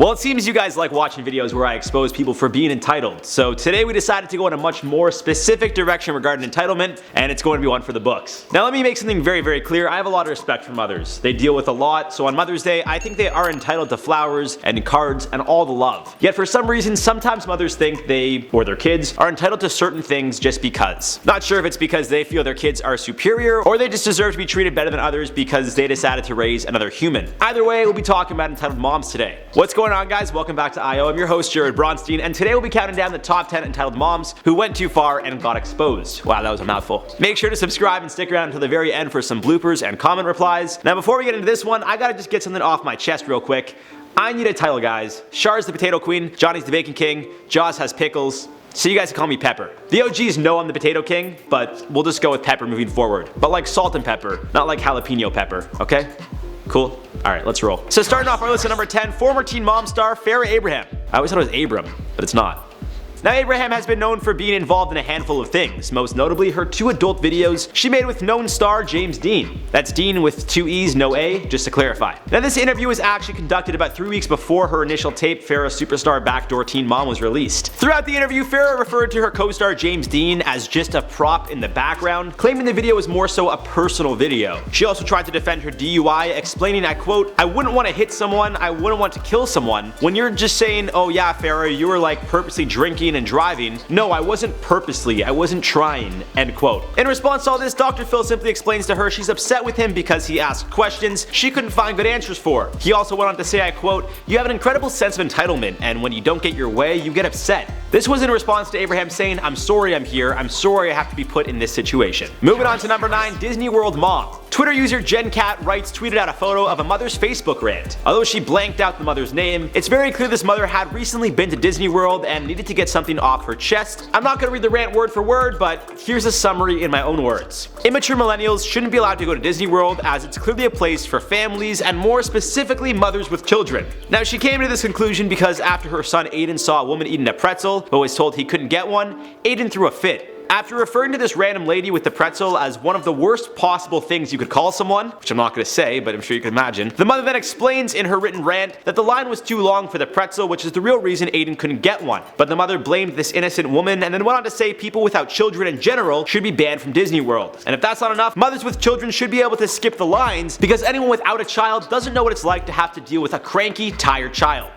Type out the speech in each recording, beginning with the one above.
Well, it seems you guys like watching videos where I expose people for being entitled, so today we decided to go in a much more specific direction regarding entitlement, and it's going to be one for the books. Now let me make something very clear. I have a lot of respect for mothers. They deal with a lot, so on Mother's Day I think they are entitled to flowers and cards and all the love. Yet for some reason sometimes mothers think they, or their kids, are entitled to certain things just because. Not sure if it's because they feel their kids are superior, or they just deserve to be treated better than others because they decided to raise another human. Either way, we'll be talking about entitled moms today. What's going on, guys? Welcome back to IO. I'm your host, Bronstein, and today we'll be counting down the top 10 entitled moms who went too far and got exposed. Wow, that was a mouthful. Make sure to subscribe and stick around until the very end for some bloopers and comment replies. Now before we get into this one, I gotta just get something off my chest real quick. I need a title, guys. Char's the potato queen, Johnny's the bacon king, Jaws has pickles, so you guys can call me Pepper. The OGs know I'm the potato king, but we'll just go with Pepper moving forward. But like salt and pepper, not like jalapeno pepper, okay? Cool? Alright, let's roll. So starting off our list at number 10, former Teen Mom star Farrah Abraham. I always thought it was Abram, but it's not. Now Abraham has been known for being involved in a handful of things, most notably her 2 adult videos she made with known star James Dean. That's Dean with 2 E's, no A, just to clarify. Now this interview was actually conducted about 3 weeks before her initial tape, Farrah Superstar Backdoor Teen Mom, was released. Throughout the interview, Farrah referred to her co-star James Dean as just a prop in the background, claiming the video was more so a personal video. She also tried to defend her DUI, explaining, I quote, "I wouldn't want to hit someone, I wouldn't want to kill someone. When you're just saying, oh yeah Farrah, you were like purposely drinking and driving. No, I wasn't purposely, I wasn't trying," end quote. In response to all this, Dr. Phil simply explains to her she's upset with him because he asked questions she couldn't find good answers for. He also went on to say, I quote, "You have an incredible sense of entitlement, and when you don't get your way, you get upset." This was in response to Abraham saying, "I'm sorry I'm here, I'm sorry I have to be put in this situation." Moving on to number 9, Disney World Mom. Twitter user JenCat Writes tweeted out a photo of a mother's Facebook rant. Although she blanked out the mother's name, it's very clear this mother had recently been to Disney World and needed to get something off her chest. I'm not gonna read the rant word for word, but here's a summary in my own words. Immature millennials shouldn't be allowed to go to Disney World as it's clearly a place for families and more specifically mothers with children. Now she came to this conclusion because after her son Aiden saw a woman eating a pretzel but was told he couldn't get one, Aiden threw a fit. After referring to this random lady with the pretzel as one of the worst possible things you could call someone, which I'm not going to say, but I'm sure you can imagine, the mother then explains in her written rant that the line was too long for the pretzel, which is the real reason Aiden couldn't get one. But the mother blamed this innocent woman and then went on to say people without children in general should be banned from Disney World. And if that's not enough, mothers with children should be able to skip the lines because anyone without a child doesn't know what it's like to have to deal with a cranky, tired child.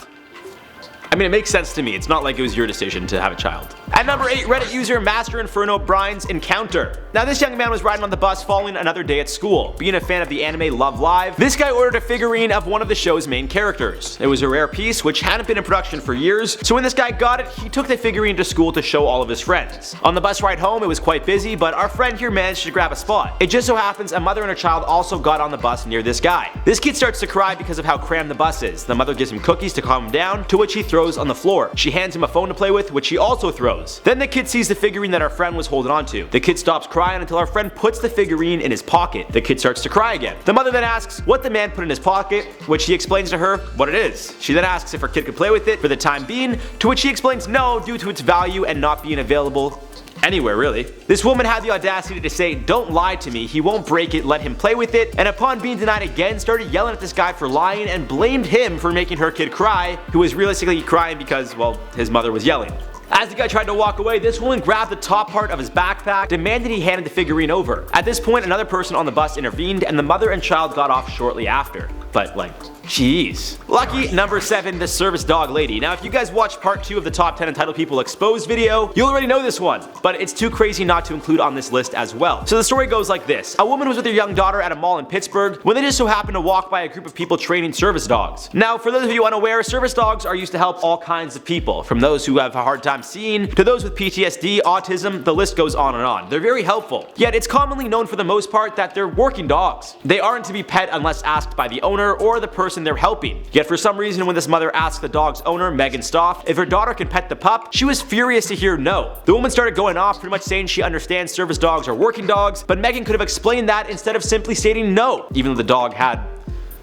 I mean, it makes sense to me. It's not like it was your decision to have a child. At number 8, Reddit user Master Inferno Brine's encounter. Now this young man was riding on the bus following another day at school. Being a fan of the anime Love Live, this guy ordered a figurine of one of the show's main characters. It was a rare piece which hadn't been in production for years, so when this guy got it, he took the figurine to school to show all of his friends. On the bus ride home, it was quite busy, but our friend here managed to grab a spot. It just so happens a mother and her child also got on the bus near this guy. This kid starts to cry because of how crammed the bus is. The mother gives him cookies to calm him down, to which he throws on the floor. She hands him a phone to play with, which he also throws. Then the kid sees the figurine that our friend was holding onto. The kid stops crying until our friend puts the figurine in his pocket. The kid starts to cry again. The mother then asks what the man put in his pocket, which he explains to her what it is. She then asks if her kid could play with it for the time being, to which he explains no due to its value and not being available anywhere really. This woman had the audacity to say, "Don't lie to me, he won't break it, let him play with it," and upon being denied again started yelling at this guy for lying and blamed him for making her kid cry, who was realistically crying because, well, his mother was yelling. As the guy tried to walk away, this woman grabbed the top part of his backpack, demanded he handed the figurine over. At this point, another person on the bus intervened and the mother and child got off shortly after. But like, jeez. Lucky number 7, the service dog lady. Now if you guys watched part 2 of the top 10 entitled people exposed video, you'll already know this one, but it's too crazy not to include on this list as well. So the story goes like this. A woman was with her young daughter at a mall in Pittsburgh when they just so happened to walk by a group of people training service dogs. Now for those of you unaware, service dogs are used to help all kinds of people, from those who have a hard time seeing, to those with PTSD, autism, the list goes on and on. They're very helpful. Yet it's commonly known for the most part that they're working dogs. They aren't to be pet unless asked by the owner or the person they're helping. Yet for some reason when this mother asked the dog's owner, Megan Stoff, if her daughter can pet the pup, she was furious to hear no. The woman started going off, pretty much saying she understands service dogs are working dogs, but Megan could have explained that instead of simply stating no, even though the dog had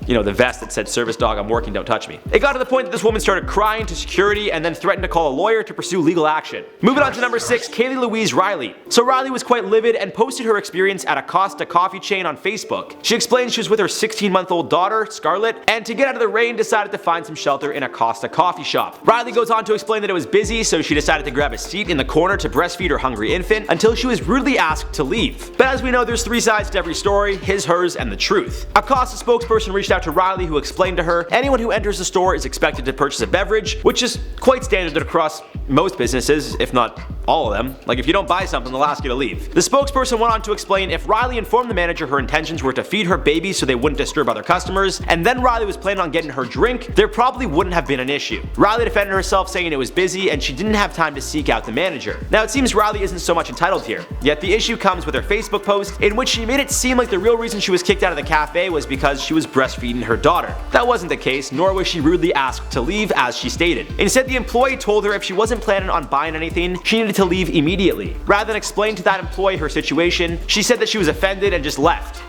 the vest that said "Service dog, I'm working, don't touch me." It got to the point that this woman started crying to security and then threatened to call a lawyer to pursue legal action. Moving on to number 6, Kaley Louise Riley. So Riley was quite livid and posted her experience at a Costa coffee chain on Facebook. She explained she was with her 16-month-old daughter, Scarlett, and to get out of the rain decided to find some shelter in a Costa coffee shop. Riley goes on to explain that it was busy, so she decided to grab a seat in the corner to breastfeed her hungry infant until she was rudely asked to leave. But as we know, there's 3 sides to every story: his, hers, and the truth. A Costa spokesperson reached out to Riley, who explained to her anyone who enters the store is expected to purchase a beverage, which is quite standard across most businesses, if not all of them. Like, if you don't buy something, they'll ask you to leave. The spokesperson went on to explain if Riley informed the manager her intentions were to feed her baby so they wouldn't disturb other customers, and then Riley was planning on getting her drink, there probably wouldn't have been an issue. Riley defended herself, saying it was busy and she didn't have time to seek out the manager. Now, it seems Riley isn't so much entitled here, yet the issue comes with her Facebook post in which she made it seem like the real reason she was kicked out of the cafe was because she was breastfeeding her daughter. That wasn't the case, nor was she rudely asked to leave as she stated. Instead, the employee told her if she wasn't planning on buying anything, she needed to leave immediately. Rather than explain to that employee her situation, she said that she was offended and just left.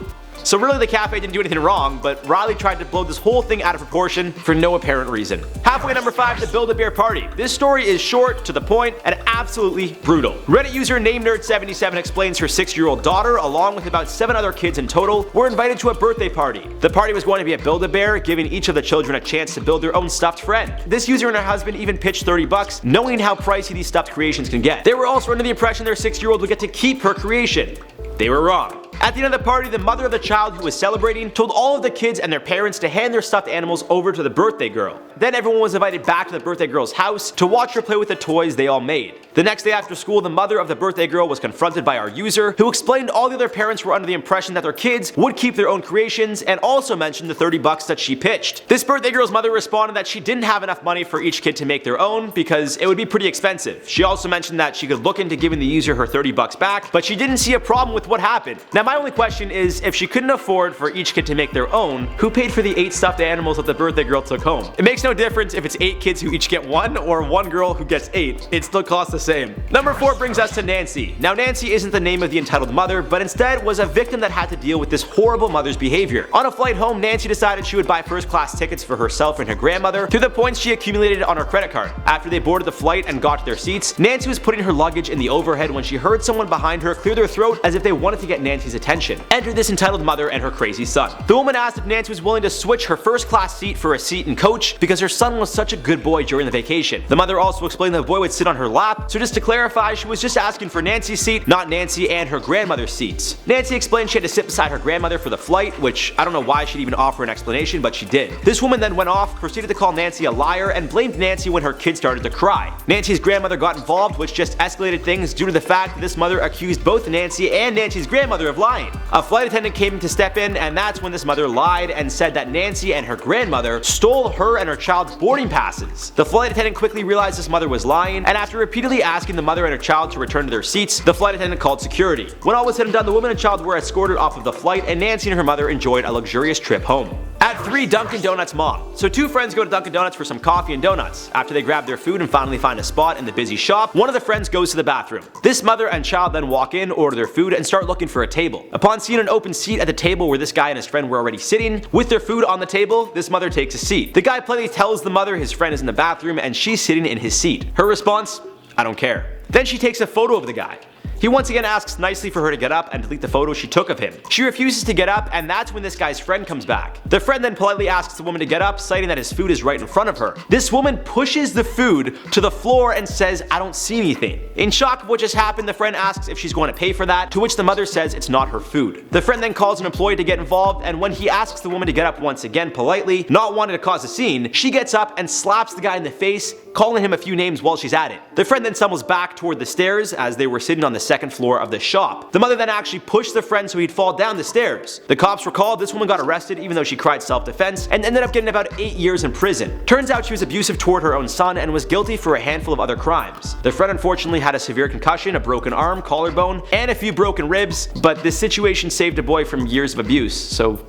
So really the cafe didn't do anything wrong, but Riley tried to blow this whole thing out of proportion for no apparent reason. Halfway number 5, the Build-A-Bear party. This story is short, to the point, and absolutely brutal. Reddit user NameNerd77 explains her 6-year-old daughter, along with about 7 other kids in total, were invited to a birthday party. The party was going to be a Build-A-Bear, giving each of the children a chance to build their own stuffed friend. This user and her husband even pitched $30, knowing how pricey these stuffed creations can get. They were also under the impression their 6-year-old would get to keep her creation. They were wrong. At the end of the party, the mother of the child who was celebrating told all of the kids and their parents to hand their stuffed animals over to the birthday girl. Then everyone was invited back to the birthday girl's house to watch her play with the toys they all made. The next day after school, the mother of the birthday girl was confronted by our user, who explained all the other parents were under the impression that their kids would keep their own creations, and also mentioned the $30 that she pitched. This birthday girl's mother responded that she didn't have enough money for each kid to make their own because it would be pretty expensive. She also mentioned that she could look into giving the user her $30 back, but she didn't see a problem with what happened. Now my only question is, if she couldn't afford for each kid to make their own, who paid for the 8 stuffed animals that the birthday girl took home? It makes no difference if it's 8 kids who each get 1 or 1 girl who gets 8. It still costs the same. Number 4 brings us to Nancy. Now Nancy isn't the name of the entitled mother, but instead was a victim that had to deal with this horrible mother's behavior. On a flight home, Nancy decided she would buy first-class tickets for herself and her grandmother through the points she accumulated on her credit card. After they boarded the flight and got to their seats, Nancy was putting her luggage in the overhead when she heard someone behind her clear their throat as if they wanted to get Nancy's attention. Enter this entitled mother and her crazy son. The woman asked if Nancy was willing to switch her first-class seat for a seat in coach because her son was such a good boy during the vacation. The mother also explained that the boy would sit on her lap, so just to clarify, she was just asking for Nancy's seat, not Nancy and her grandmother's seats. Nancy explained she had to sit beside her grandmother for the flight, which I don't know why she'd even offer an explanation, but she did. This woman then went off, proceeded to call Nancy a liar, and blamed Nancy when her kid started to cry. Nancy's grandmother got involved, which just escalated things due to the fact that this mother accused both Nancy and Nancy's grandmother of lying. A flight attendant came to step in, and that's when this mother lied and said that Nancy and her grandmother stole her and her child's boarding passes. The flight attendant quickly realized this mother was lying, and after repeatedly asking the mother and her child to return to their seats, the flight attendant called security. When all was said and done, the woman and child were escorted off of the flight, and Nancy and her mother enjoyed a luxurious trip home. At 3, Dunkin Donuts Mom. So 2 friends go to Dunkin Donuts for some coffee and donuts. After they grab their food and finally find a spot in the busy shop, one of the friends goes to the bathroom. This mother and child then walk in, order their food, and start looking for a table. Upon seeing an open seat at the table where this guy and his friend were already sitting, with their food on the table, this mother takes a seat. The guy politely tells the mother his friend is in the bathroom and she's sitting in his seat. Her response, "I don't care." Then she takes a photo of the guy. He once again asks nicely for her to get up and delete the photo she took of him. She refuses to get up, and that's when this guy's friend comes back. The friend then politely asks the woman to get up, citing that his food is right in front of her. This woman pushes the food to the floor and says, "I don't see anything." In shock of what just happened, the friend asks if she's going to pay for that, to which the mother says it's not her food. The friend then calls an employee to get involved, and when he asks the woman to get up once again politely, not wanting to cause a scene, she gets up and slaps the guy in the face, calling him a few names while she's at it. The friend then stumbles back toward the stairs as they were sitting on the second floor of the shop. The mother then actually pushed the friend so he'd fall down the stairs. The cops were called, this woman got arrested even though she cried self-defense, and ended up getting about 8 years in prison. Turns out she was abusive toward her own son and was guilty for a handful of other crimes. The friend unfortunately had a severe concussion, a broken arm, collarbone, and a few broken ribs, but this situation saved a boy from years of abuse, so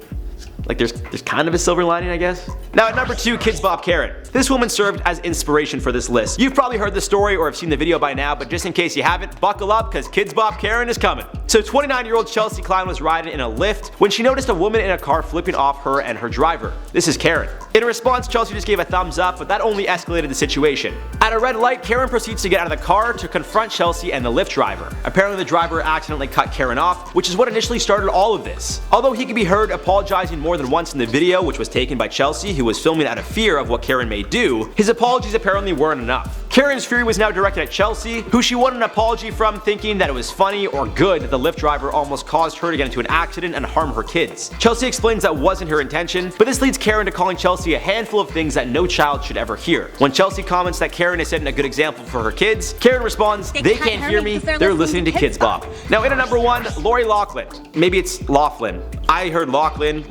Like there's kind of a silver lining, I guess. Now at number 2, Kids Bop Karen. This woman served as inspiration for this list. You've probably heard the story or have seen the video by now, but just in case you haven't, buckle up because Kids Bop Karen is coming. So 29-year-old Chelsea Klein was riding in a Lyft when she noticed a woman in a car flipping off her and her driver. This is Karen. In response, Chelsea just gave a thumbs up, but that only escalated the situation. At a red light, Karen proceeds to get out of the car to confront Chelsea and the Lyft driver. Apparently the driver accidentally cut Karen off, which is what initially started all of this. Although he could be heard apologizing more than once in the video, which was taken by Chelsea, who was filming out of fear of what Karen may do, his apologies apparently weren't enough. Karen's fury was now directed at Chelsea, who she wanted an apology from, thinking that it was funny or good that the Lyft driver almost caused her to get into an accident and harm her kids. Chelsea explains that wasn't her intention, but this leads Karen to calling Chelsea a handful of things that no child should ever hear. When Chelsea comments that Karen is setting a good example for her kids, Karen responds, "They can't hear me, they're listening to Kids Bop." Now in at number 1, Loughlin. Maybe it's Loughlin. I heard Loughlin.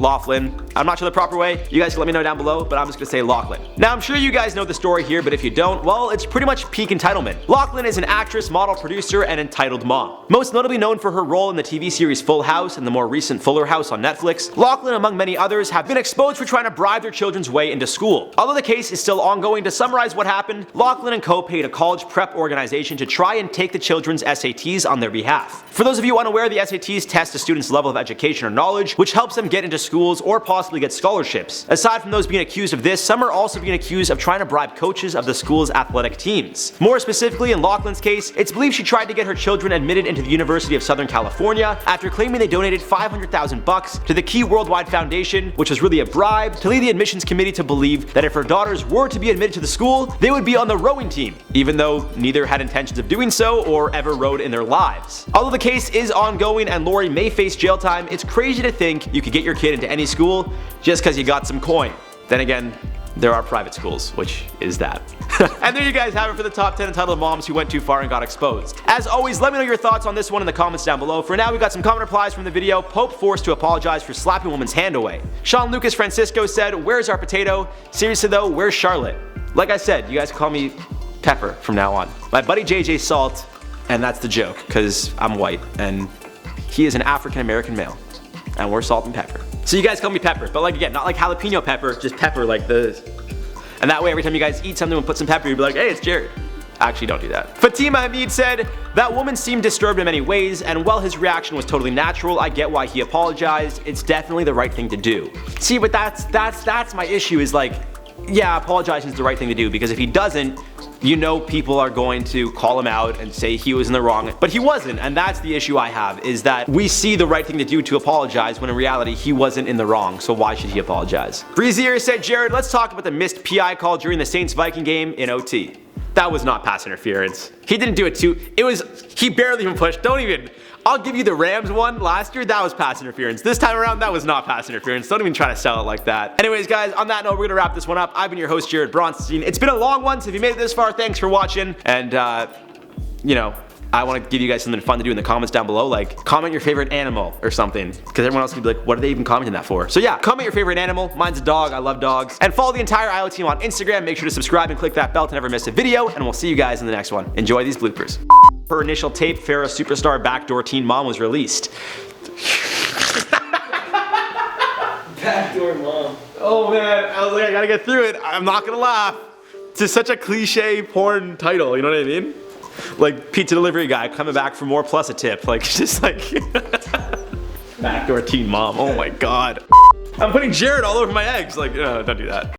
I'm not sure the proper way. You guys can let me know down below, but I'm just gonna say Loughlin. Now I'm sure you guys know the story here, but if you don't, well, it's pretty much peak entitlement. Loughlin is an actress, model, producer, and entitled mom. Most notably known for her role in the TV series Full House and the more recent Fuller House on Netflix, Loughlin, among many others, have been exposed for trying to bribe their children's way into school. Although the case is still ongoing, to summarize what happened, Loughlin and co paid a college prep organization to try and take the children's SATs on their behalf. For those of you unaware, the SATs test a student's level of education or knowledge, which helps them get into schools or possibly get scholarships. Aside from those being accused of this, some are also being accused of trying to bribe coaches of the school's athletic teams. More specifically, in Loughlin's case, it's believed she tried to get her children admitted into the University of Southern California after claiming they donated $500,000 to the Key Worldwide Foundation, which was really a bribe to lead the admissions committee to believe that if her daughters were to be admitted to the school, they would be on the rowing team, even though neither had intentions of doing so or ever rowed in their lives. Although the case is ongoing and Lori may face jail time, it's crazy to think you could get your kid into any school just because you got some coin. Then again, there are private schools, which is that. And there you guys have it for the top 10 entitled moms who went too far and got exposed. As always, let me know your thoughts on this one in the comments down below. For now, we got some comment replies from the video. Pope forced to apologize for slapping woman's hand away. Sean Lucas Francisco said, "Where's our potato? Seriously though, where's Charlotte?" Like I said, you guys call me Pepper from now on. My buddy JJ Salt, and that's the joke, because I'm white and he is an African American male. And we're Salt and Pepper. So you guys call me Pepper, but like again, not like jalapeno pepper, just pepper like this. And that way every time you guys eat something and put some pepper, you'd be like, "Hey, it's Jared." Actually, don't do that. Fatima Hamid said, "That woman seemed disturbed in many ways, and while his reaction was totally natural, I get why he apologized. It's definitely the right thing to do." See, but that's my issue is like, yeah, apologizing is the right thing to do, because if he doesn't, you know people are going to call him out and say he was in the wrong, but he wasn't, and that's the issue I have, is that we see the right thing to do to apologize when in reality he wasn't in the wrong, so why should he apologize? Breezier said, "Jared, let's talk about the missed PI call during the Saints-Viking game in OT. That was not pass interference. He didn't do it too, he barely even pushed, I'll give you the Rams one last year, that was pass interference. This time around, that was not pass interference. Don't even try to sell it like that. Anyways, guys, on that note, we're gonna wrap this one up. I've been your host, Jared Bronstein. It's been a long one, so if you made it this far, thanks for watching. And, you know, I want to give you guys something fun to do in the comments down below, like comment your favorite animal or something, because everyone else can be like, what are they even commenting that for? So yeah, comment your favorite animal. Mine's a dog. I love dogs. And follow the entire IO team on Instagram. Make sure to subscribe and click that bell to never miss a video, and we'll see you guys in the next one. Enjoy these bloopers. Her initial tape, Farrah Superstar Backdoor Teen Mom, was released. Backdoor Mom. Oh man, I was like, I gotta get through it. I'm not gonna laugh. It's just such a cliche porn title, you know what I mean? Like pizza delivery guy coming back for more plus a tip. Like just like Backdoor Teen Mom. Oh my god. I'm putting Jared all over my eggs. Like, don't do that.